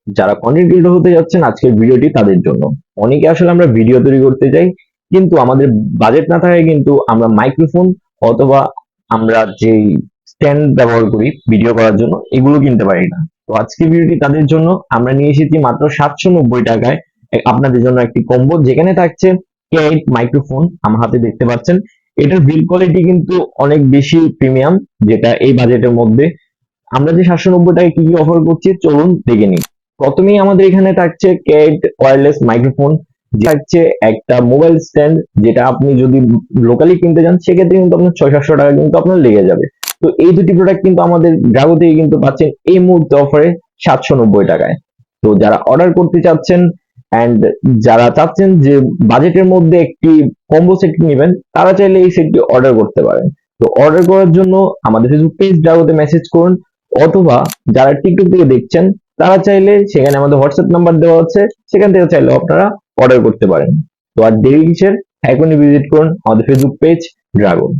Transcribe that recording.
যারা content creator হতে যাচ্ছেন আজকের ভিডিওটি তাদের জন্য। অনেকে আসলে আমরা ভিডিও তৈরি করতে চাই, কিন্তু আমাদের বাজেট না থাকায় কিন্তু আমরা মাইক্রোফোন অথবা আমরা যেই স্ট্যান্ড ব্যবহার করি ভিডিও করার জন্য এগুলো কিনতে পারি না। তো আজকের ভিডিওটি তাদের জন্য। আমরা নিয়ে এসেছি মাত্র 790 টাকায় আপনাদের জন্য একটি কম্বো, যেখানে থাকছে K8 মাইক্রোফোন আমার হাতে দেখতে পাচ্ছেন। এটার বিল্ড কোয়ালিটি কিন্তু অনেক বেশি প্রিমিয়াম, যেটা এই বাজেটের মধ্যে। আমরা যে 790 টাকায় কি কি অফার করছি চলুন দেখে নিই। প্রথমেই আমাদের এখানে থাকছে K8 ওয়্যারলেস মাইক্রোফোন, থাকছে একটা মোবাইল স্ট্যান্ড, যেটা আপনি যদি লোকালি কিনতে যান সেক্ষেত্রে কিন্তু আপনার 600-700 টাকা কিন্তু আপনার লেগে যাবে। তো এই দুটি প্রোডাক্ট কিন্তু আমাদের ড্রাগো থেকে কিন্তু পাচ্ছেন এই মুহূর্তে অফারে 790 টাকায়। তো যারা অর্ডার করতে চাচ্ছেন অ্যান্ড যারা চাচ্ছেন যে বাজেটের মধ্যে একটি কম্বো সেট নেবেন, তারা চাইলে এই সেটটি অর্ডার করতে পারেন। তো অর্ডার করার জন্য আমাদের ফেসবুক পেজ ড্রাগোতে মেসেজ করুন, অথবা যারা টিকটক থেকে দেখছেন তারা চাইলে সেখানে আমাদের হোয়াটসঅ্যাপ নাম্বার দেওয়া আছে, সেখান থেকে চাইলে আপনারা অর্ডার করতে পারেন। তো আর দেরি কিসের, এখনই ভিজিট করুন আমাদের ফেসবুক পেজ ড্রাগন।